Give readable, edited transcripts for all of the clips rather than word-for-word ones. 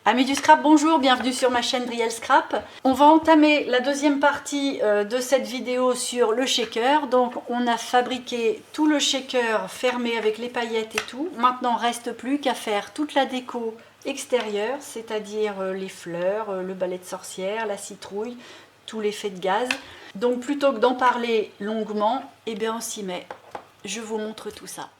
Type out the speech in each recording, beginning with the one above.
Amis du scrap, bonjour, bienvenue sur ma chaîne Brielle Scrap. On va entamer la deuxième partie de cette vidéo sur le shaker. Donc on a fabriqué tout le shaker fermé avec les paillettes et tout. Maintenant reste plus qu'à faire toute la déco extérieure, c'est-à-dire les fleurs, le balai de sorcière, la citrouille, tout l'effet de gaz. Donc plutôt que d'en parler longuement, eh bien on s'y met. Je vous montre tout ça.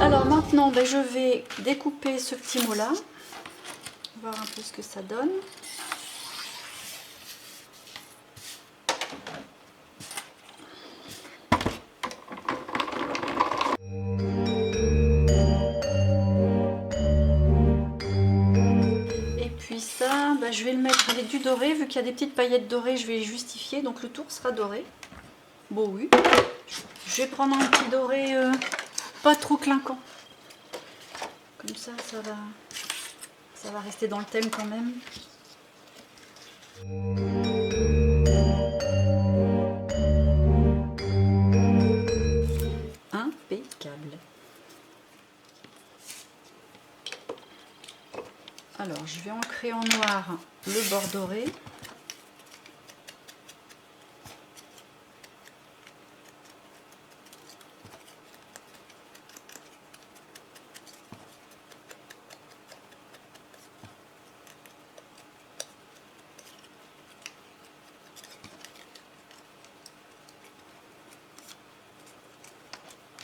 Alors maintenant, je vais découper ce petit mot là, voir un peu ce que ça donne. Et puis ça, je vais le mettre avec du doré, vu qu'il y a des petites paillettes dorées, je vais les justifier, donc le tour sera doré. Bon oui, je vais prendre un petit doré pas trop clinquant. Comme ça, ça va rester dans le thème quand même. Impeccable. Alors, je vais ancrer en noir le bord doré.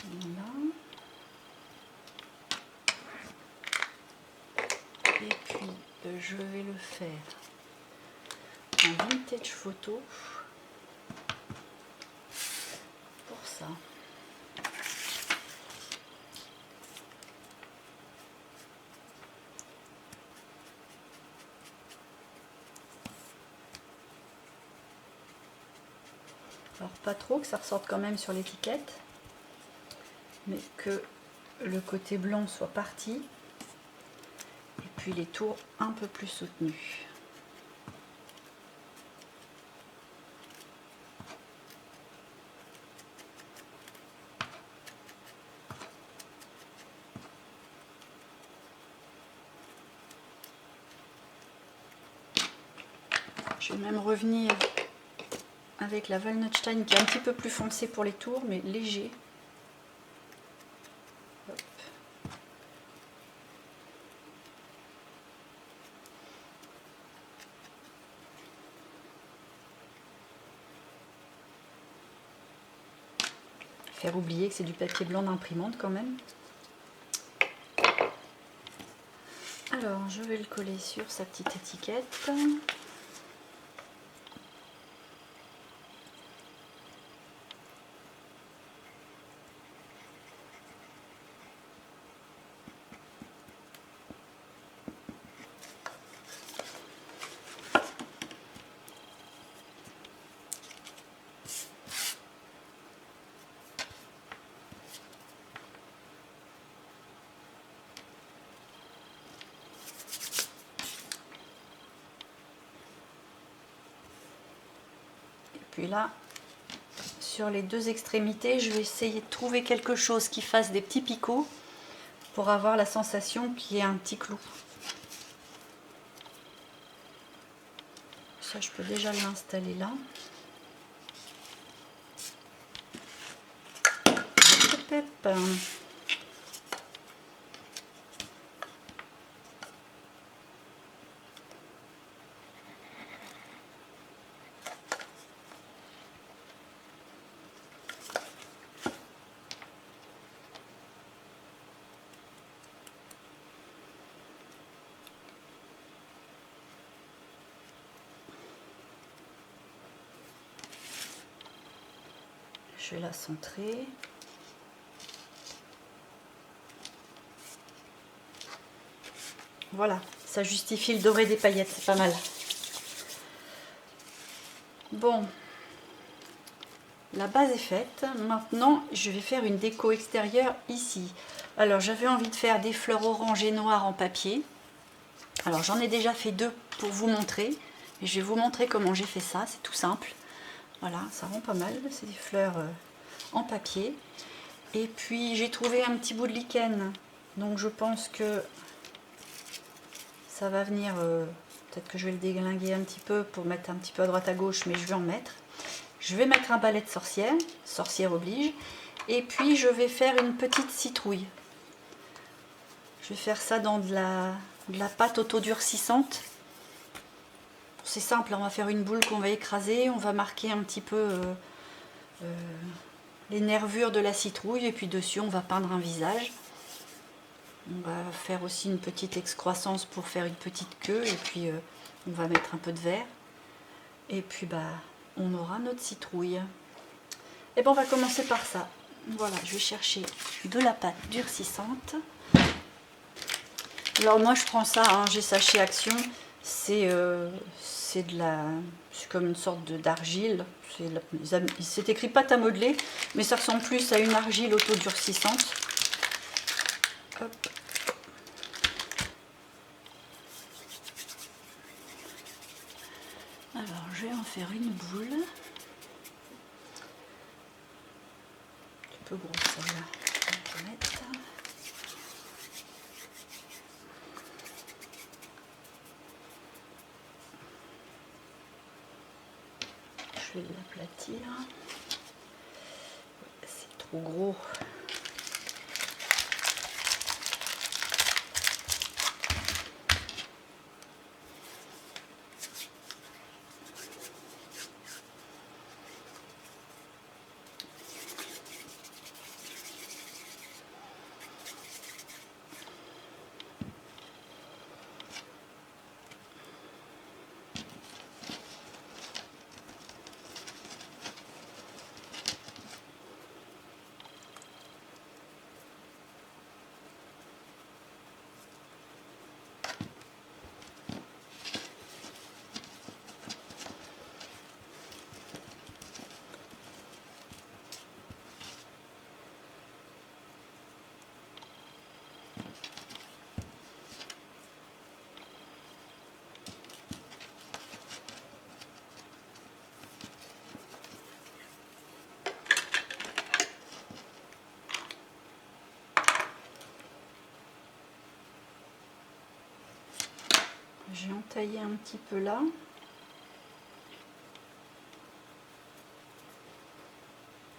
Voilà. Et puis je vais le faire en vintage photo pour ça. Alors pas trop, que ça ressorte quand même sur l'étiquette, mais que le côté blanc soit parti, et puis les tours un peu plus soutenus. Je vais même revenir avec la Walnutstein qui est un petit peu plus foncé pour les tours, mais léger. Hop. Faire oublier que c'est du papier blanc d'imprimante quand même. Alors je vais le coller sur sa petite étiquette. Puis là, sur les deux extrémités, je vais essayer de trouver quelque chose qui fasse des petits picots pour avoir la sensation qu'il y ait un petit clou. Ça, je peux déjà l'installer là. Pep. Je vais la centrer. Voilà, ça justifie le doré des paillettes, c'est pas mal. Bon, la base est faite. Maintenant, je vais faire une déco extérieure ici. Alors, j'avais envie de faire des fleurs orange et noires en papier. Alors, j'en ai déjà fait deux pour vous montrer. Et je vais vous montrer comment j'ai fait ça, c'est tout simple. Voilà, ça rend pas mal, c'est des fleurs en papier. Et puis j'ai trouvé un petit bout de lichen, donc je pense que ça va venir, peut-être que je vais le déglinguer un petit peu pour mettre un petit peu à droite à gauche, mais je vais en mettre. Je vais mettre un balai de sorcière, sorcière oblige, et puis je vais faire une petite citrouille. Je vais faire ça dans de la pâte autodurcissante. C'est simple, on va faire une boule qu'on va écraser, on va marquer un petit peu les nervures de la citrouille, et puis dessus on va peindre un visage. On va faire aussi une petite excroissance pour faire une petite queue, et puis on va mettre un peu de vert. Et puis on aura notre citrouille. Et on va commencer par ça. Voilà, je vais chercher de la pâte durcissante. Alors moi je prends ça, hein, j'ai ça chez Action, c'est comme une sorte d'argile, c'est écrit pâte à modeler, mais ça ressemble plus à une argile autodurcissante. Hop. Alors je vais en faire une boule, un petit peu grosse celle-là, on va mettre. Je vais l'aplatir. C'est trop gros. J'ai entaillé un petit peu là.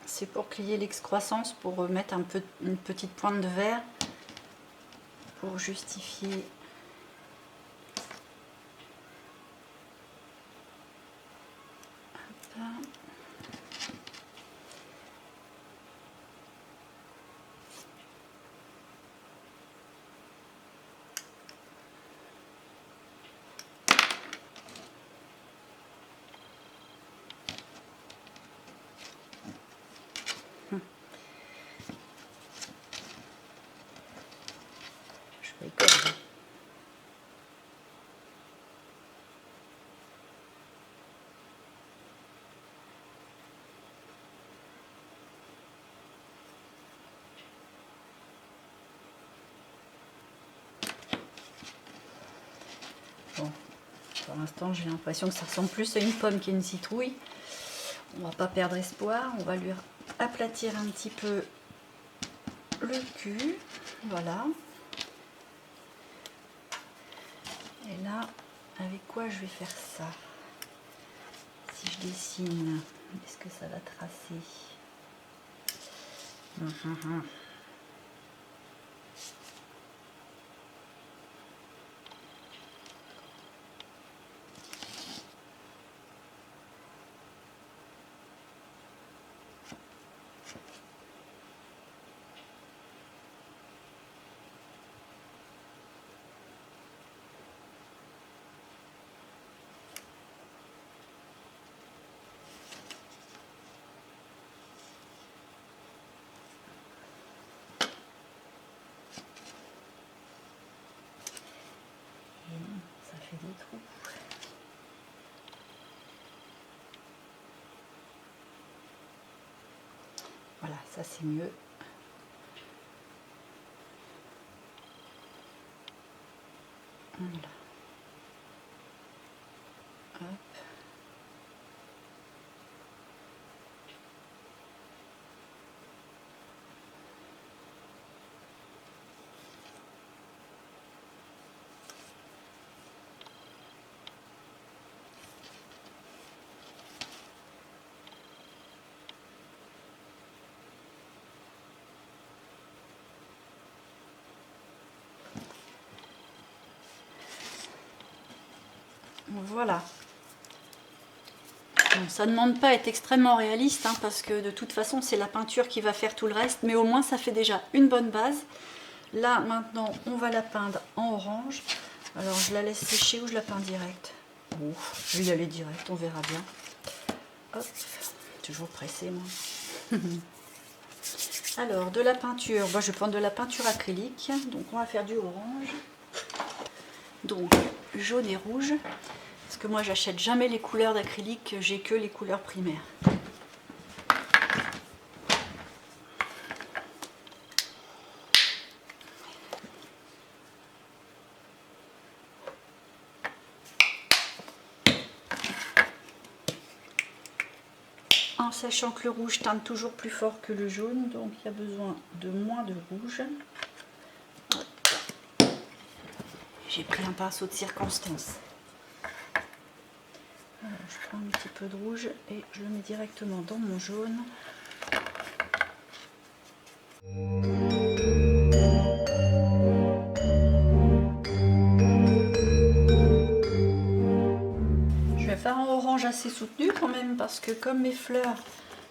C'est pour qu'il y ait l'excroissance, pour mettre une petite pointe de verre, pour justifier. Hop. Je vais écorcher. Bon, pour l'instant j'ai l'impression que ça ressemble plus à une pomme qu'à une citrouille. On va pas perdre espoir, on va lui aplatir un petit peu le cul, voilà. Et là, avec quoi je vais faire ça? Si je dessine, est-ce que ça va tracer? Ça fait des trous. Voilà, ça c'est mieux. Voilà. Hop. Voilà. Bon, ça ne demande pas à être extrêmement réaliste, hein, parce que de toute façon c'est la peinture qui va faire tout le reste, mais au moins ça fait déjà une bonne base. Là maintenant on va la peindre en orange. Alors je la laisse sécher ou je la peins direct? Bon, je vais y aller direct, on verra bien. Hop, toujours pressé moi. Alors de la peinture, moi je vais prendre de la peinture acrylique, donc on va faire du orange. Donc jaune et rouge. Parce que moi j'achète jamais les couleurs d'acrylique, j'ai que les couleurs primaires. En sachant que le rouge teinte toujours plus fort que le jaune, donc il y a besoin de moins de rouge. J'ai pris un pinceau de circonstance. Alors, je prends un petit peu de rouge et je le mets directement dans mon jaune. Je vais faire un orange assez soutenu quand même, parce que comme mes fleurs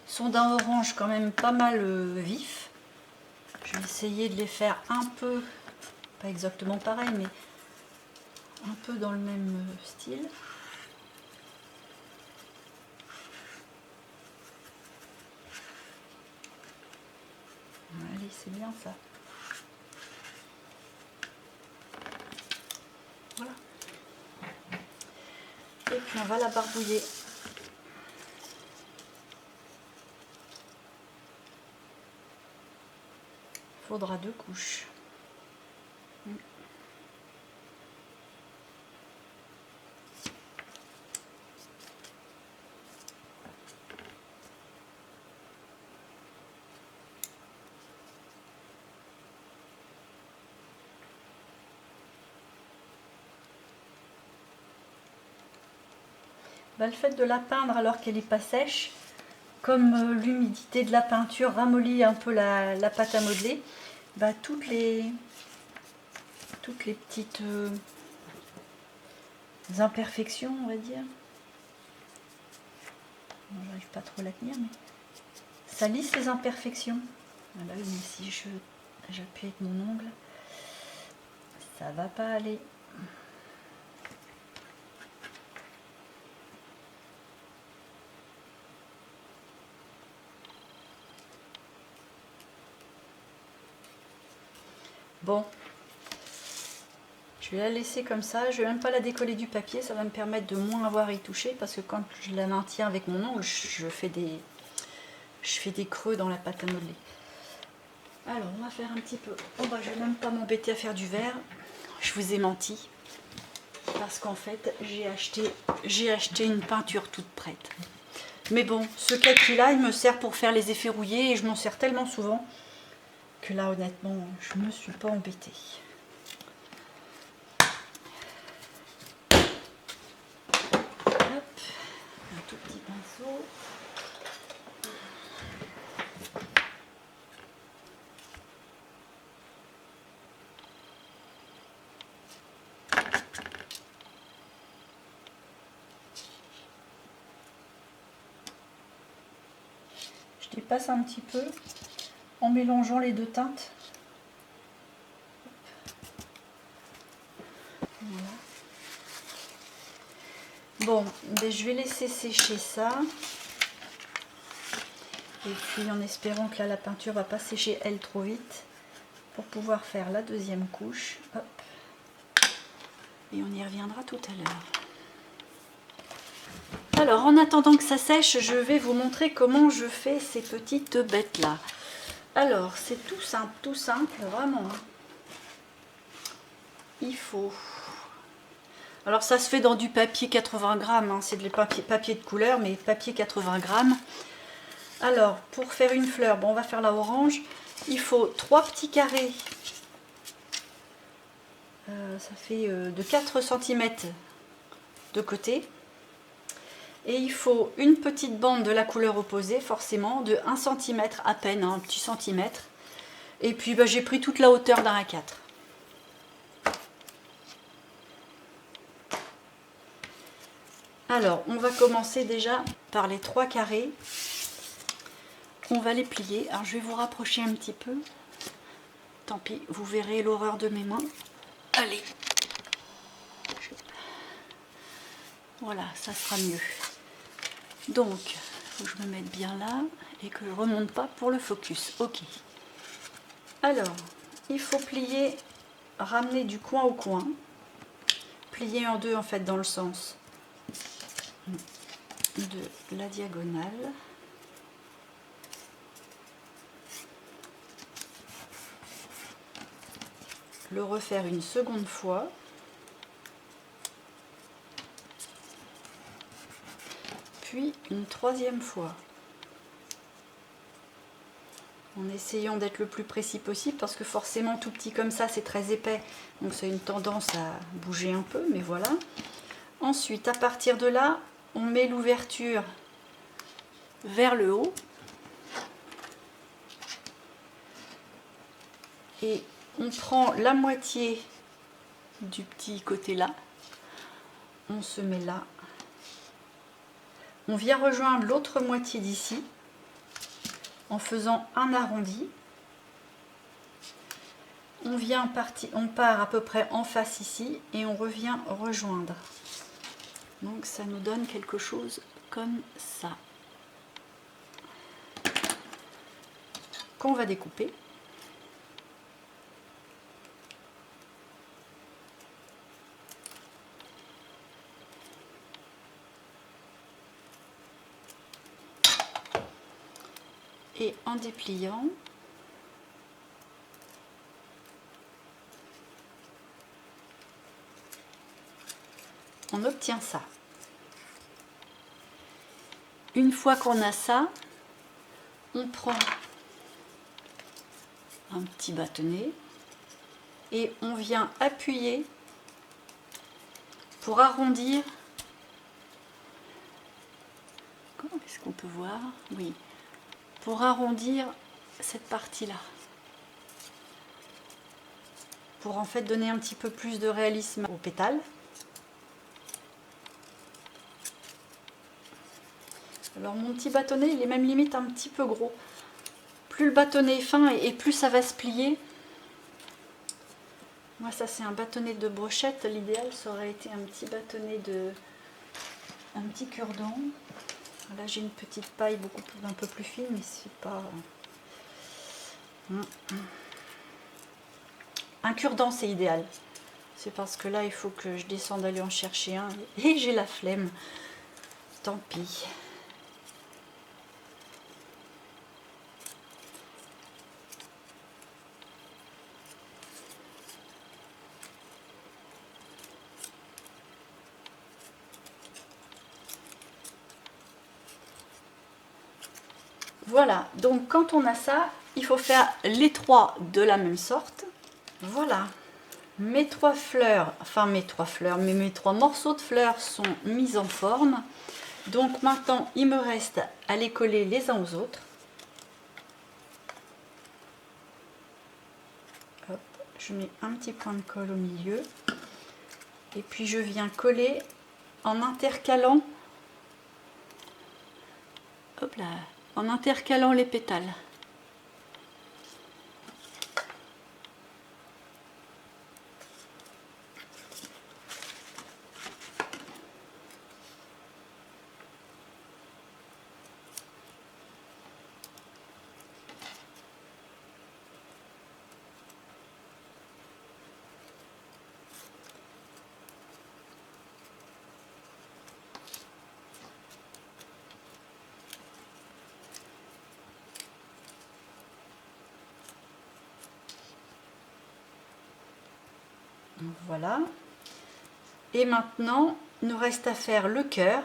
sont d'un orange quand même pas mal vif, je vais essayer de les faire un peu, pas exactement pareil, mais un peu dans le même style. Allez, c'est bien ça. Voilà. Et puis on va la barbouiller. Il faudra 2 couches. Le fait de la peindre alors qu'elle n'est pas sèche, comme l'humidité de la peinture ramollit un peu la pâte à modeler, bah, toutes les petites imperfections, on va dire, j'arrive pas trop à la tenir, mais ça lisse les imperfections. Voilà, mais si j'appuie avec mon ongle, ça va pas aller. Bon, je vais la laisser comme ça, je vais même pas la décoller du papier, ça va me permettre de moins avoir à y toucher, parce que quand je la maintiens avec mon ongle, je fais des creux dans la pâte à modeler. Alors on va faire un petit peu, oh bah, je vais même pas m'embêter à faire du vert, je vous ai menti, parce qu'en fait j'ai acheté une peinture toute prête. Mais bon, ce kaki là il me sert pour faire les effets rouillés, et je m'en sers tellement souvent que là honnêtement je me suis pas embêtée. Hop, un tout petit pinceau. Je dépasse un petit peu en mélangeant les 2 teintes. Voilà. Bon, ben je vais laisser sécher ça. Et puis en espérant que là, la peinture va pas sécher elle trop vite pour pouvoir faire la deuxième couche. Hop. Et on y reviendra tout à l'heure. Alors en attendant que ça sèche, je vais vous montrer comment je fais ces petites bêtes là. Alors c'est tout simple, vraiment. Il faut... Alors ça se fait dans du papier 80 grammes, hein. C'est de papier de couleur, mais papier 80 grammes. Alors pour faire une fleur, bon, on va faire la orange. Il faut 3 petits carrés. Ça fait de 4 cm de côté. Et il faut une petite bande de la couleur opposée, forcément, de 1 cm à peine, hein, un petit centimètre. Et puis bah, j'ai pris toute la hauteur d'un A4. Alors, on va commencer déjà par les 3 carrés. On va les plier. Alors, je vais vous rapprocher un petit peu. Tant pis, vous verrez l'horreur de mes mains. Allez. Voilà, ça sera mieux. Donc, il faut que je me mette bien là et que je ne remonte pas pour le focus. Ok. Alors, il faut plier, ramener du coin au coin. Plier en deux en fait dans le sens de la diagonale. Le refaire une seconde fois. Puis une troisième fois. En essayant d'être le plus précis possible parce que forcément tout petit comme ça c'est très épais. Donc c'est une tendance à bouger un peu, mais voilà. Ensuite, à partir de là, on met l'ouverture vers le haut. Et on prend la moitié du petit côté là. On se met là. On vient rejoindre l'autre moitié d'ici en faisant un arrondi. On part à peu près en face ici et on revient rejoindre. Donc ça nous donne quelque chose comme ça. Qu'on va découper. Et en dépliant, on obtient ça. Une fois qu'on a ça, on prend un petit bâtonnet et on vient appuyer pour arrondir. Est-ce qu'on peut voir? Oui. Pour arrondir cette partie-là. Pour en fait donner un petit peu plus de réalisme au pétale. Alors mon petit bâtonnet, il est même limite un petit peu gros. Plus le bâtonnet est fin et plus ça va se plier. Moi ça c'est un bâtonnet de brochette. L'idéal ça aurait été un petit bâtonnet de... un petit cure-dent. Là j'ai une petite paille un peu plus fine, mais c'est pas... Un cure-dent c'est idéal. C'est parce que là il faut que je descende aller en chercher un et j'ai la flemme. Tant pis. Voilà, donc quand on a ça, il faut faire les 3 de la même sorte. Voilà, mes 3 fleurs, mes 3 morceaux de fleurs sont mis en forme. Donc maintenant, il me reste à les coller les uns aux autres. Hop, je mets un petit point de colle au milieu. Et puis je viens coller en intercalant. Hop là. En intercalant les pétales. Voilà. Et maintenant, il nous reste à faire le cœur.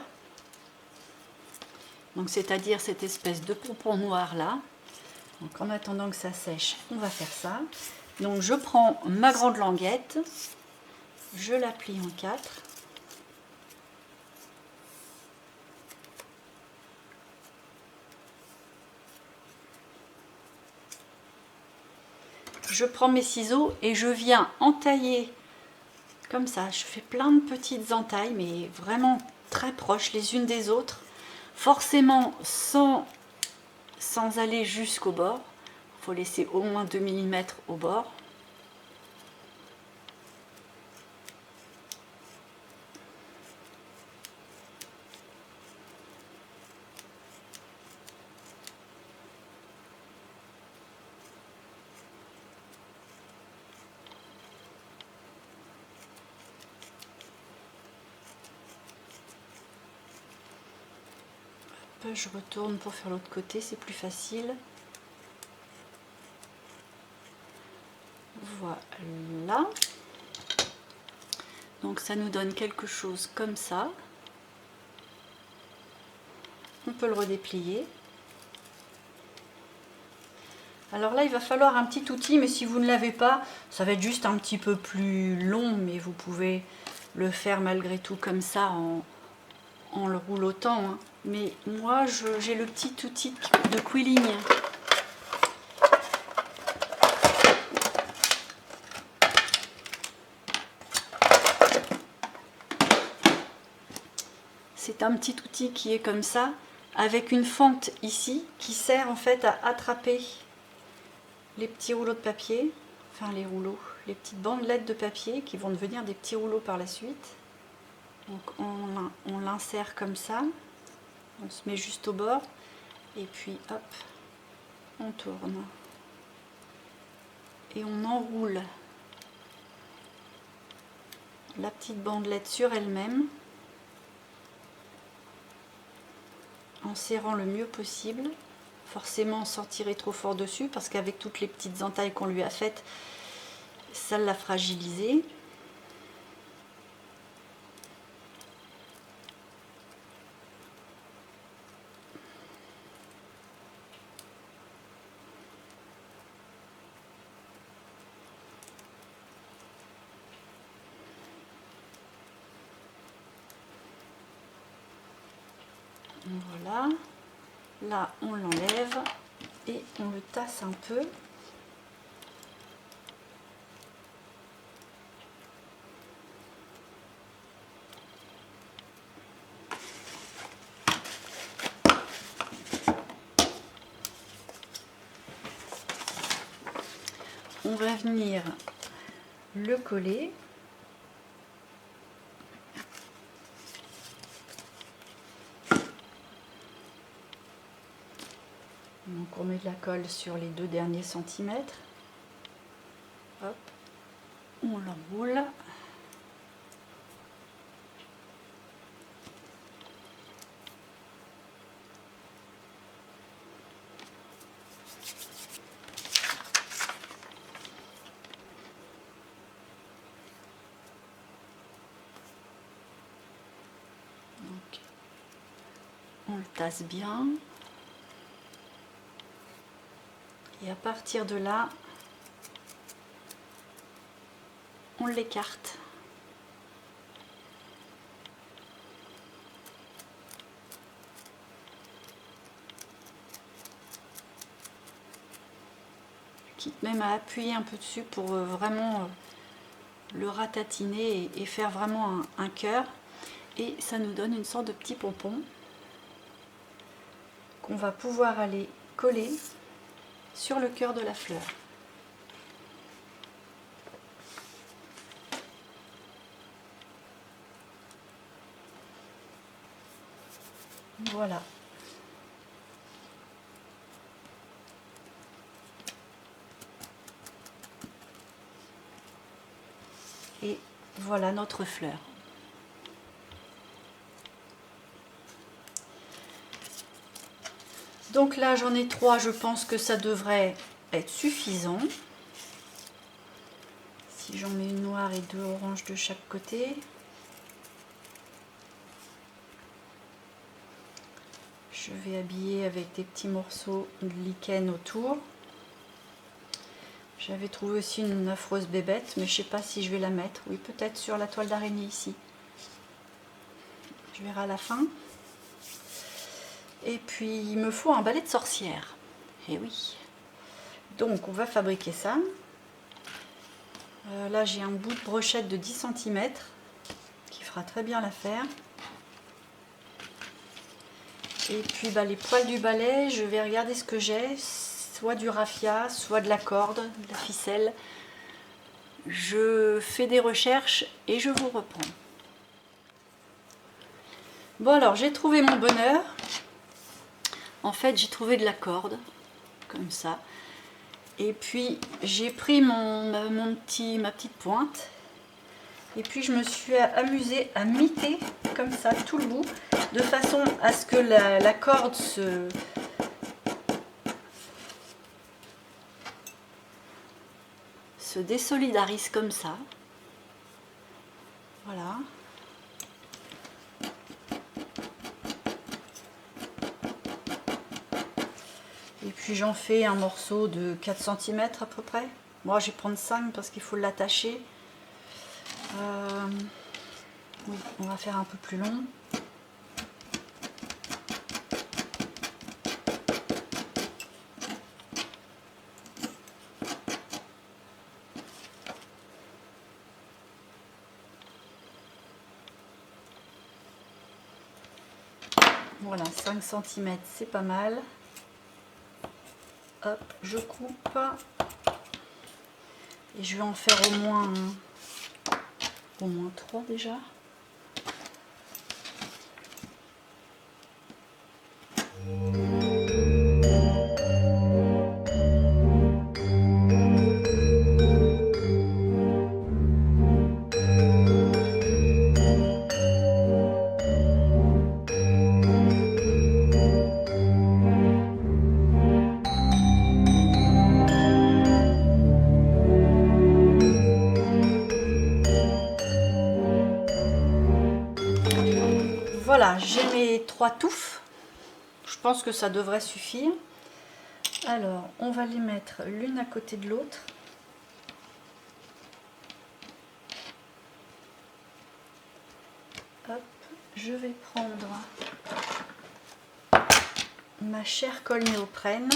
Donc c'est-à-dire cette espèce de pompon noir là. Donc en attendant que ça sèche, on va faire ça. Donc je prends ma grande languette, je la plie en 4. Je prends mes ciseaux et je viens entailler comme ça. Je fais plein de petites entailles, mais vraiment très proches les unes des autres, forcément sans aller jusqu'au bord. Il faut laisser au moins 2 mm au bord. Je retourne pour faire l'autre côté, c'est plus facile. Voilà. Donc ça nous donne quelque chose comme ça. On peut le redéplier. Alors là, il va falloir un petit outil, mais si vous ne l'avez pas, ça va être juste un petit peu plus long, mais vous pouvez le faire malgré tout comme ça en le roulotant, hein. Mais moi, j'ai le petit outil de quilling. C'est un petit outil qui est comme ça, avec une fente ici, qui sert en fait à attraper les petits rouleaux de papier, enfin les petites bandelettes de papier qui vont devenir des petits rouleaux par la suite. Donc on l'insère comme ça, on se met juste au bord, et puis hop, on tourne. Et on enroule la petite bandelette sur elle-même, en serrant le mieux possible. Forcément sans tirer trop fort dessus, parce qu'avec toutes les petites entailles qu'on lui a faites, ça l'a fragilisé. Voilà, là on l'enlève et on le tasse un peu. On va venir le coller. Donc on met de la colle sur les 2 derniers centimètres. Hop, on l'enroule. Donc on le tasse bien. Et à partir de là, on l'écarte. Quitte même à appuyer un peu dessus pour vraiment le ratatiner et faire vraiment un cœur. Et ça nous donne une sorte de petit pompon qu'on va pouvoir aller coller sur le cœur de la fleur. Voilà. Et voilà notre fleur. Donc là j'en ai 3, je pense que ça devrait être suffisant. Si j'en mets une noire et 2 oranges de chaque côté. Je vais habiller avec des petits morceaux de lichen autour. J'avais trouvé aussi une affreuse bébête, mais je ne sais pas si je vais la mettre. Oui, peut-être sur la toile d'araignée ici. Je verrai à la fin. Et puis, il me faut un balai de sorcière. Et oui. Donc, on va fabriquer ça. Là, j'ai un bout de brochette de 10 cm qui fera très bien l'affaire. Et puis les poils du balai, je vais regarder ce que j'ai, soit du raffia, soit de la corde, de la ficelle. Je fais des recherches et je vous reprends. Bon alors, j'ai trouvé mon bonheur. En fait, j'ai trouvé de la corde, comme ça. Et puis, j'ai pris ma petite pointe. Et puis, je me suis amusée à miter, comme ça, tout le bout, de façon à ce que la corde se désolidarise comme ça. Voilà. Et puis j'en fais un morceau de 4 cm à peu près. Moi je vais prendre 5 parce qu'il faut l'attacher. Oui, on va faire un peu plus long. Voilà, 5 cm c'est pas mal. Hop, je coupe. Et je vais en faire au moins 3 déjà. Voilà, j'ai mes 3 touffes. Je pense que ça devrait suffire. Alors, on va les mettre l'une à côté de l'autre. Hop, je vais prendre ma chère colle néoprène.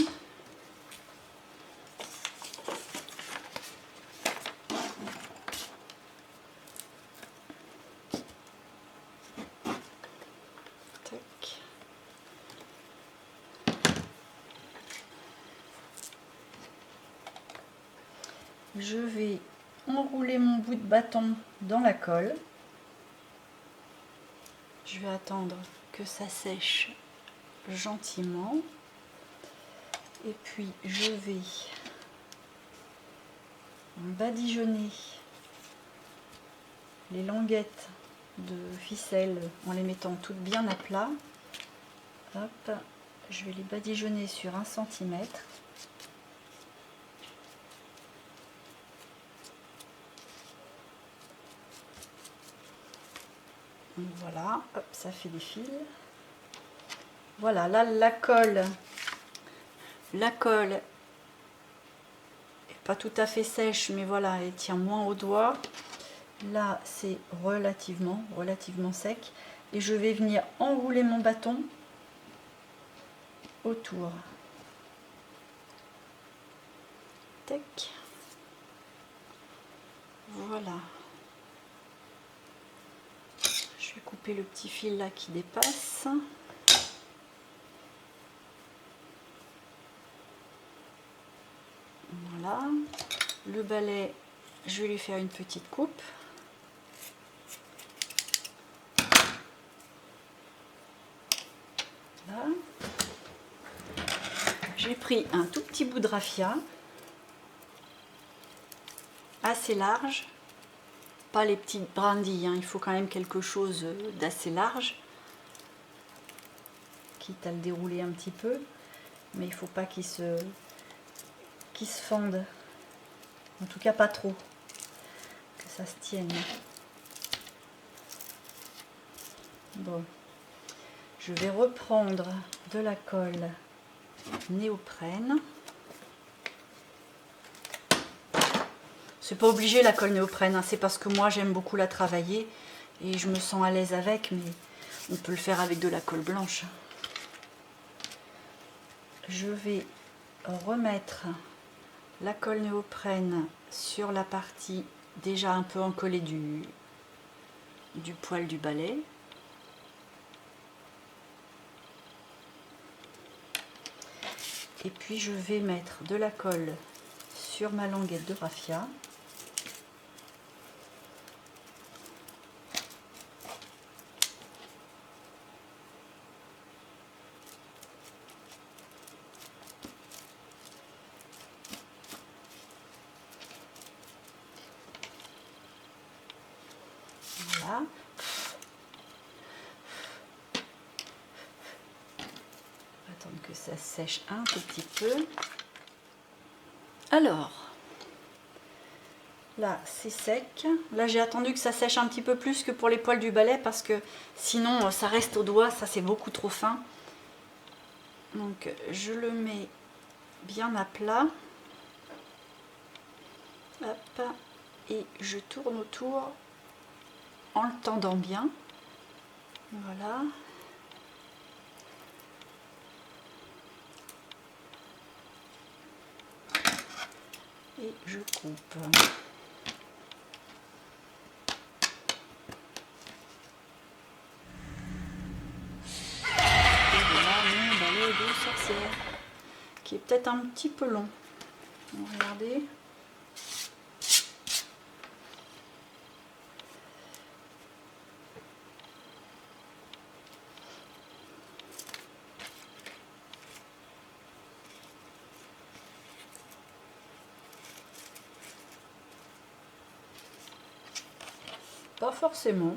Je vais enrouler mon bout de bâton dans la colle. Je vais attendre que ça sèche gentiment. Et puis je vais badigeonner les languettes de ficelle en les mettant toutes bien à plat. Hop, je vais les badigeonner sur 1 cm. Voilà, hop, ça fait des fils. Voilà, là la colle est pas tout à fait sèche, mais voilà, elle tient moins au doigt. Là, c'est relativement sec. Et je vais venir enrouler mon bâton autour. Tac. Voilà. Je vais couper le petit fil là qui dépasse. Voilà. Le balai, je vais lui faire une petite coupe. Voilà. J'ai pris un tout petit bout de raffia, assez large, pas les petites brindilles, hein. Il faut quand même quelque chose d'assez large, quitte à le dérouler un petit peu, mais il faut pas qu'il se fende, en tout cas pas trop, que ça se tienne. Bon, je vais reprendre de la colle néoprène. C'est pas obligé la colle néoprène, hein, c'est parce que moi j'aime beaucoup la travailler et je me sens à l'aise avec, mais on peut le faire avec de la colle blanche. Je vais remettre la colle néoprène sur la partie déjà un peu encollée du poil du balai. Et puis je vais mettre de la colle sur ma languette de raffia. Voilà. Attendre que ça sèche un tout petit peu. Alors, là c'est sec. Là j'ai attendu que ça sèche un petit peu plus que pour les poils du balai parce que sinon ça reste au doigt, ça c'est beaucoup trop fin. Donc je le mets bien à plat. Hop, et je tourne autour en le tendant bien. Voilà. Et je coupe. Et voilà mon balai de sorcière, qui est peut-être un petit peu long. Regardez. Pas forcément.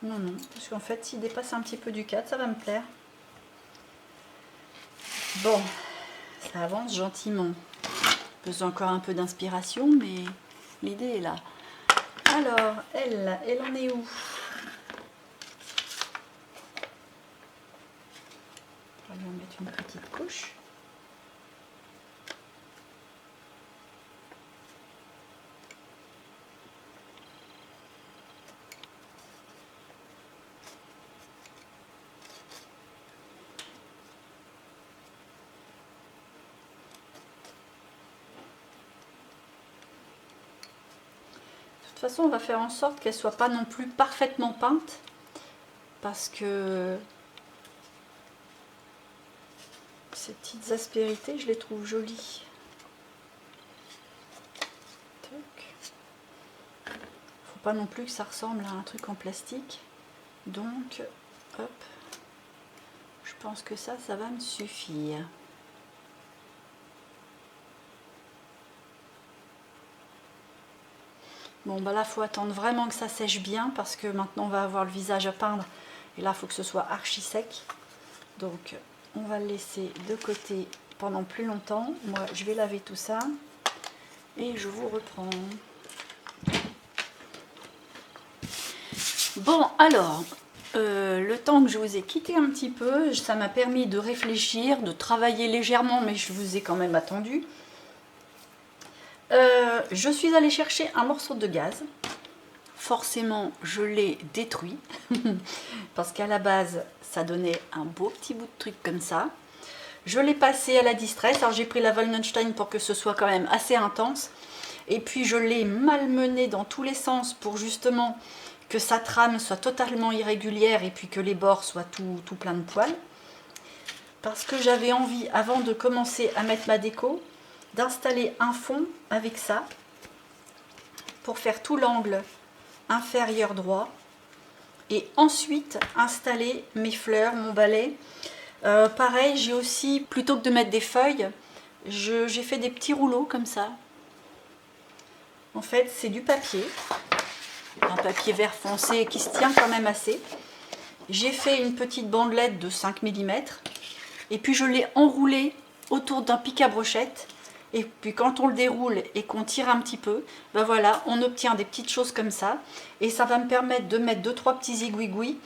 Non, non, parce qu'en fait, s'il dépasse un petit peu du 4, ça va me plaire. Bon, ça avance gentiment. Besoin encore un peu d'inspiration, mais l'idée est là. Alors, elle en est où? On va lui en mettre une petite couche. De toute façon, on va faire en sorte qu'elle soit pas non plus parfaitement peinte, parce que ces petites aspérités, je les trouve jolies. Faut pas non plus que ça ressemble à un truc en plastique. Donc, hop, je pense que ça va me suffire. Bon, bah là, il faut attendre vraiment que ça sèche bien parce que maintenant, on va avoir le visage à peindre. Et là, il faut que ce soit archi sec. Donc, on va le laisser de côté pendant plus longtemps. Moi, je vais laver tout ça et je vous reprends. Bon, alors, le temps que je vous ai quitté un petit peu, ça m'a permis de réfléchir, de travailler légèrement, mais je vous ai quand même attendu. Je suis allée chercher un morceau de gaz. Forcément, je l'ai détruit parce qu'à la base, ça donnait un beau petit bout de truc comme ça. Je l'ai passé à la distress. Alors, j'ai pris la Wallenstein pour que ce soit quand même assez intense. Et puis, je l'ai malmené dans tous les sens pour justement que sa trame soit totalement irrégulière et puis que les bords soient tout plein de poils. Parce que j'avais envie, avant de commencer à mettre ma déco, d'installer un fond avec ça pour faire tout l'angle inférieur droit et ensuite installer mes fleurs, mon balai. Pareil, j'ai aussi, plutôt que de mettre des feuilles, j'ai fait des petits rouleaux comme ça. En fait, c'est du papier, un papier vert foncé qui se tient quand même assez. J'ai fait une petite bandelette de 5 mm et puis je l'ai enroulé autour d'un pic à brochette. Et puis quand on le déroule et qu'on tire un petit peu, ben voilà, on obtient des petites choses comme ça. Et ça va me permettre de mettre 2-3 petits aiguilles.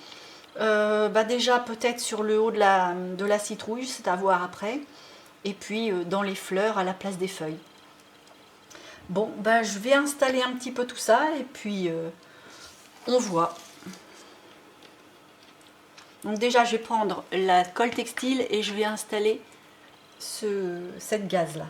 Déjà peut-être sur le haut de la citrouille, c'est à voir après. Et puis dans les fleurs à la place des feuilles. Bon, je vais installer un petit peu tout ça et puis on voit. Donc déjà je vais prendre la colle textile et je vais installer cette gaze là.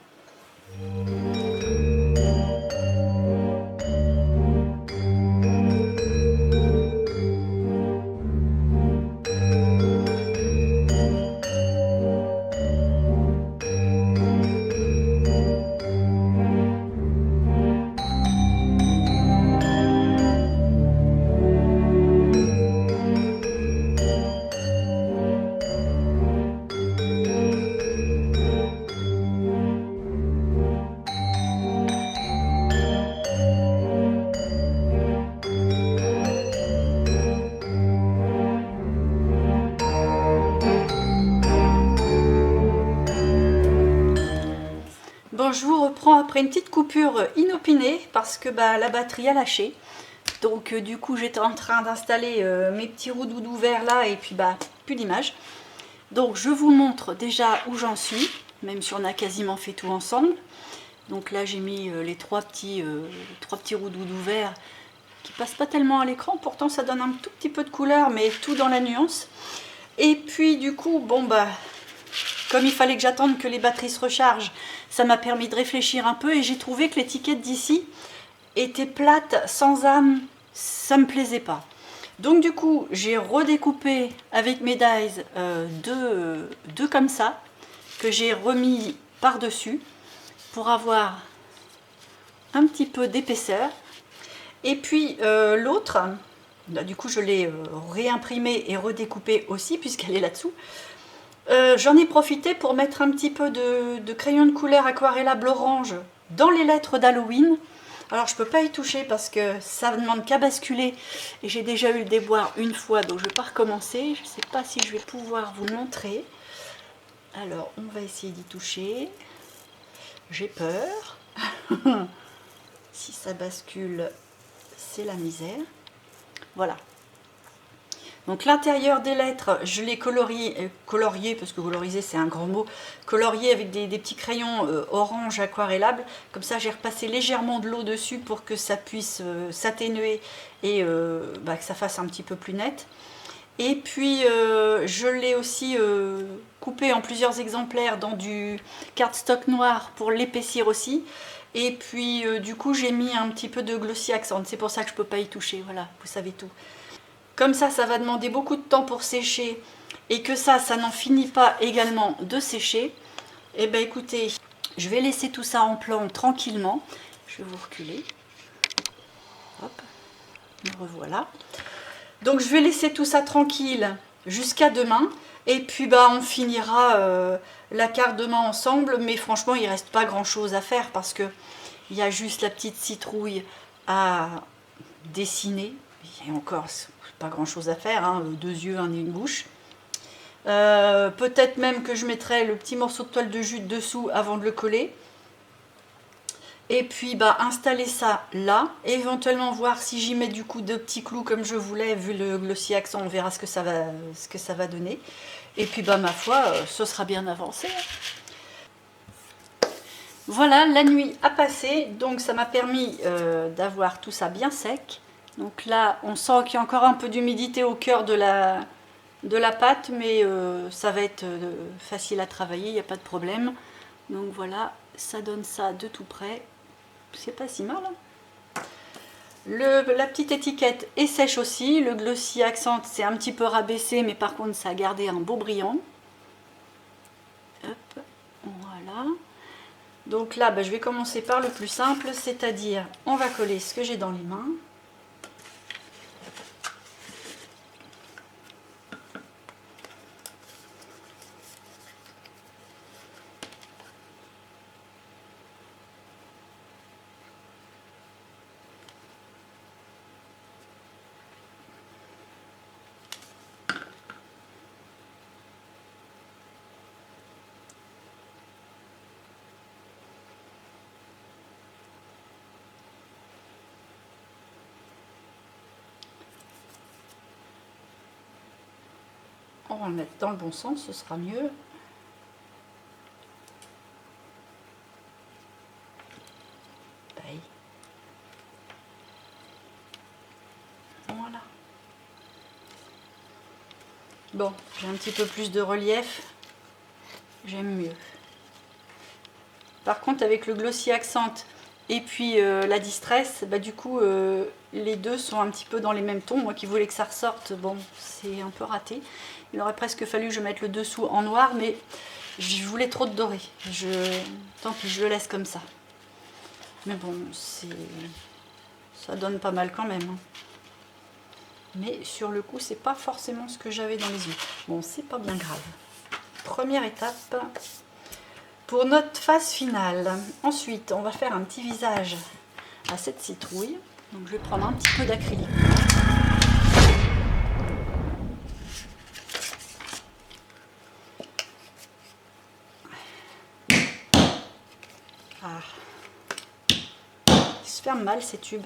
Bon, je vous reprends après une petite coupure inopinée parce que la batterie a lâché. Donc du coup j'étais en train d'installer mes petits roues doudou verts là et puis plus d'image. Donc je vous montre déjà où j'en suis, même si on a quasiment fait tout ensemble. Donc là j'ai mis les trois petits roues doudou verts qui passent pas tellement à l'écran, pourtant ça donne un tout petit peu de couleur mais tout dans la nuance. Et puis du coup bon comme il fallait que j'attende que les batteries se rechargent, ça m'a permis de réfléchir un peu et j'ai trouvé que l'étiquette d'ici était plate, sans âme, ça me plaisait pas. Donc du coup j'ai redécoupé avec mes dies deux comme ça, que j'ai remis par dessus pour avoir un petit peu d'épaisseur. Et puis l'autre, du coup je l'ai réimprimé et redécoupé aussi puisqu'elle est là-dessous. J'en ai profité pour mettre un petit peu de crayon de couleur aquarellable orange dans les lettres d'Halloween. Alors je peux pas y toucher parce que ça ne demande qu'à basculer et j'ai déjà eu le déboire une fois, donc je vais pas recommencer. Je sais pas si je vais pouvoir vous montrer. Alors on va essayer d'y toucher. J'ai peur. Si ça bascule, c'est la misère. Voilà. Donc l'intérieur des lettres, je l'ai colorié, parce que coloriser c'est un grand mot, colorié avec des petits crayons orange aquarellables. Comme ça j'ai repassé légèrement de l'eau dessus pour que ça puisse s'atténuer et que ça fasse un petit peu plus net. Et puis je l'ai aussi coupé en plusieurs exemplaires dans du cardstock noir pour l'épaissir aussi. Et puis du coup j'ai mis un petit peu de glossy accent, c'est pour ça que je ne peux pas y toucher, voilà, vous savez tout. Comme ça va demander beaucoup de temps pour sécher et que ça n'en finit pas également de sécher. Et bien écoutez, je vais laisser tout ça en plan tranquillement. Je vais vous reculer. Hop, me revoilà. Donc je vais laisser tout ça tranquille jusqu'à demain. Et puis on finira la carte demain ensemble. Mais franchement, il ne reste pas grand chose à faire parce que il y a juste la petite citrouille à dessiner. Et encore, pas grand chose à faire, hein, 2 yeux, 1 et une bouche. Peut-être même que je mettrai le petit morceau de toile de jute dessous avant de le coller. Et puis installer ça là, et éventuellement voir si j'y mets du coup 2 petits clous comme je voulais, vu le glossy accent, on verra ce que ça va donner. Et puis ma foi, ce sera bien avancé. Voilà, la nuit a passé, donc ça m'a permis d'avoir tout ça bien sec. Donc là, on sent qu'il y a encore un peu d'humidité au cœur de la pâte, mais ça va être facile à travailler, il n'y a pas de problème. Donc voilà, ça donne ça de tout près. C'est pas si mal. Hein. La petite étiquette est sèche aussi. Le glossy accent, c'est un petit peu rabaissé, mais par contre, ça a gardé un beau brillant. Hop, voilà. Donc là, je vais commencer par le plus simple, c'est-à-dire, on va coller ce que j'ai dans les mains. On va le mettre dans le bon sens, ce sera mieux. Voilà. Bon, j'ai un petit peu plus de relief. J'aime mieux. Par contre, avec le glossy accent et puis la distress, du coup, les deux sont un petit peu dans les mêmes tons. Moi qui voulais que ça ressorte, bon, c'est un peu raté. Il aurait presque fallu que je mette le dessous en noir, mais je voulais trop de doré. Tant pis, je le laisse comme ça. Mais bon, ça donne pas mal quand même. Hein. Mais sur le coup, c'est pas forcément ce que j'avais dans les yeux. Bon, c'est pas bien grave. Première étape pour notre phase finale. Ensuite, on va faire un petit visage à cette citrouille. Donc, je vais prendre un petit peu d'acrylique. ferment mal ces tubes.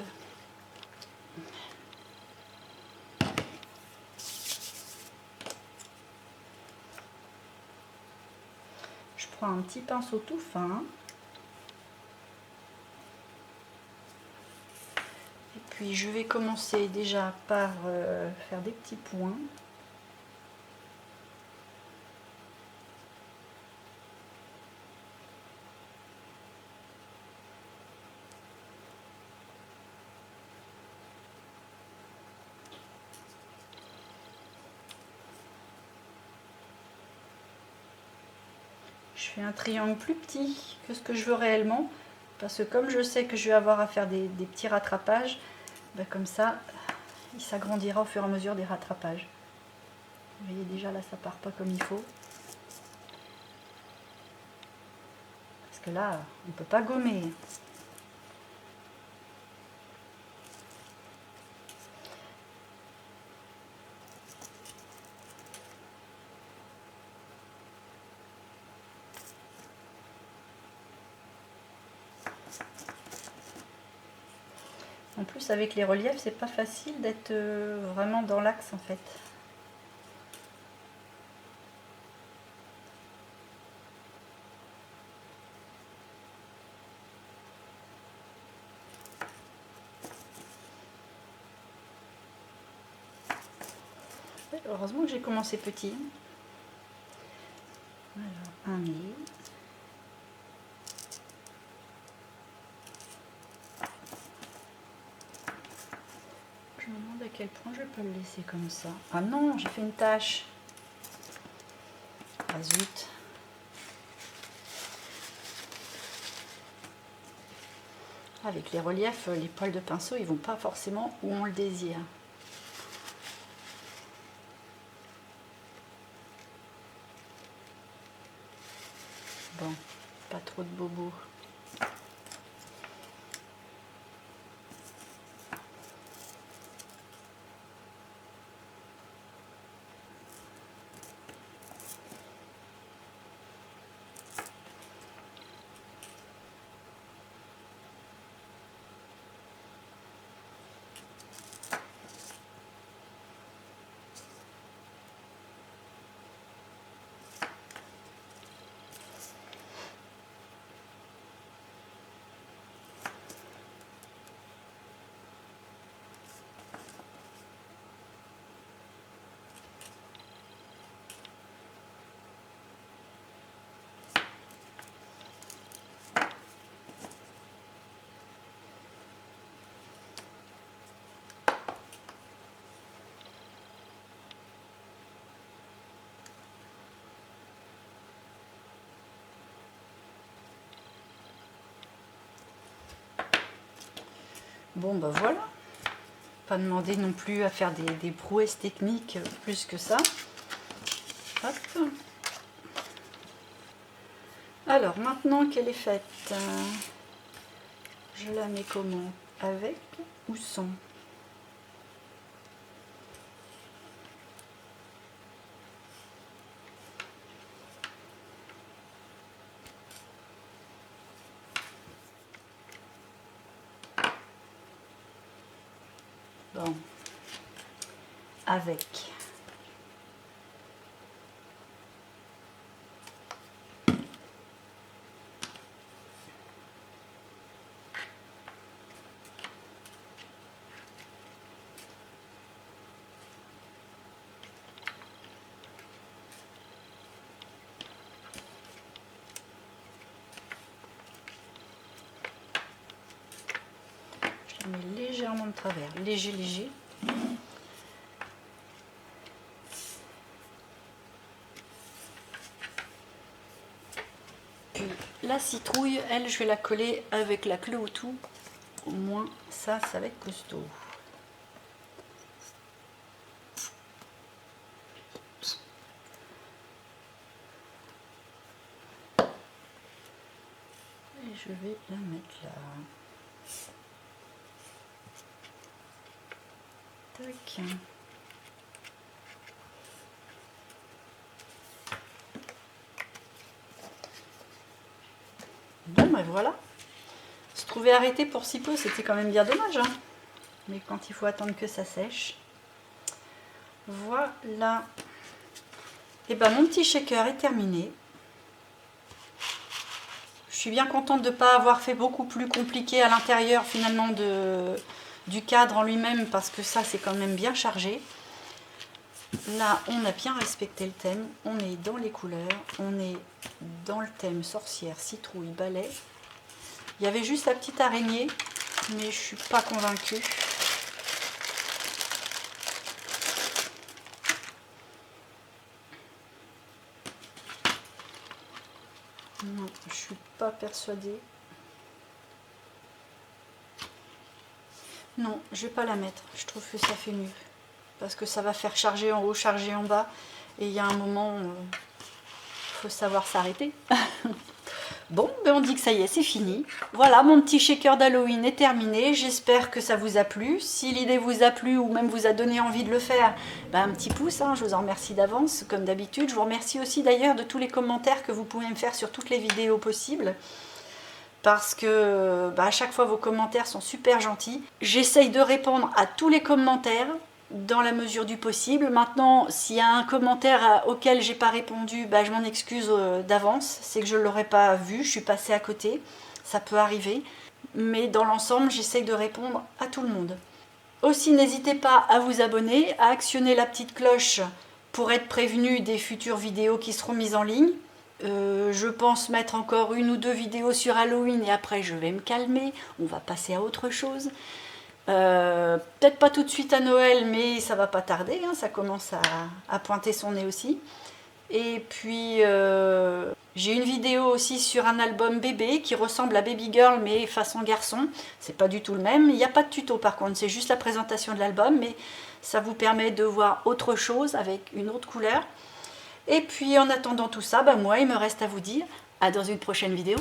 Je prends un petit pinceau tout fin. Et puis je vais commencer déjà par faire des petits points. Je fais un triangle plus petit que ce que je veux réellement, parce que comme je sais que je vais avoir à faire des petits rattrapages, ben comme ça, il s'agrandira au fur et à mesure des rattrapages. Vous voyez déjà là, ça part pas comme il faut. Parce que là, on ne peut pas gommer. En plus, avec les reliefs, c'est pas facile d'être vraiment dans l'axe en fait. Heureusement que j'ai commencé petit. Alors, un nez. Je me demande à quel point je peux le laisser comme ça. Ah non, j'ai fait une tache. Ah zut. Avec les reliefs, les poils de pinceau, ils vont pas forcément où on le désire. Bon, pas trop de bobos. Bon ben voilà, pas demander non plus à faire des prouesses techniques plus que ça. Hop. Alors maintenant qu'elle est faite, je la mets comment? Avec ou sans? Bon, avec. Je la mets légèrement de travers, léger, léger. Puis la citrouille, elle, je vais la coller avec la clé au tout. Au moins, ça va être costaud. Et je vais la mettre là. Tac. Bon ben voilà, c'est pouvais arrêter pour si peu, c'était quand même bien dommage, hein. Mais quand il faut attendre que ça sèche. Voilà. Et ben mon petit shaker est terminé. Je suis bien contente de ne pas avoir fait beaucoup plus compliqué à l'intérieur finalement du cadre en lui-même, parce que ça c'est quand même bien chargé. Là on a bien respecté le thème, on est dans les couleurs, on est dans le thème sorcière, citrouille, balai. Il y avait juste la petite araignée, mais je suis pas convaincue. Non, je suis pas persuadée. Non, je vais pas la mettre. Je trouve que ça fait mieux. Parce que ça va faire charger en haut, charger en bas. Et il y a un moment, faut savoir s'arrêter. Bon, ben on dit que ça y est, c'est fini. Voilà, mon petit shaker d'Halloween est terminé. J'espère que ça vous a plu. Si l'idée vous a plu ou même vous a donné envie de le faire, ben un petit pouce, hein, je vous en remercie d'avance, comme d'habitude. Je vous remercie aussi d'ailleurs de tous les commentaires que vous pouvez me faire sur toutes les vidéos possibles. Parce que à chaque fois vos commentaires sont super gentils. J'essaye de répondre à tous les commentaires dans la mesure du possible. Maintenant, s'il y a un commentaire auquel j'ai pas répondu, je m'en excuse d'avance. C'est que je ne l'aurais pas vu, je suis passée à côté. Ça peut arriver. Mais dans l'ensemble, j'essaye de répondre à tout le monde. Aussi, n'hésitez pas à vous abonner, à actionner la petite cloche pour être prévenu des futures vidéos qui seront mises en ligne. Je pense mettre encore 1 ou 2 vidéos sur Halloween et après je vais me calmer, on va passer à autre chose. Peut-être pas tout de suite à Noël, mais ça va pas tarder, hein, ça commence à pointer son nez aussi. Et puis j'ai une vidéo aussi sur un album bébé qui ressemble à Baby Girl mais façon garçon. C'est pas du tout le même, il n'y a pas de tuto par contre, c'est juste la présentation de l'album, mais ça vous permet de voir autre chose avec une autre couleur. Et puis en attendant tout ça, moi il me reste à vous dire à dans une prochaine vidéo.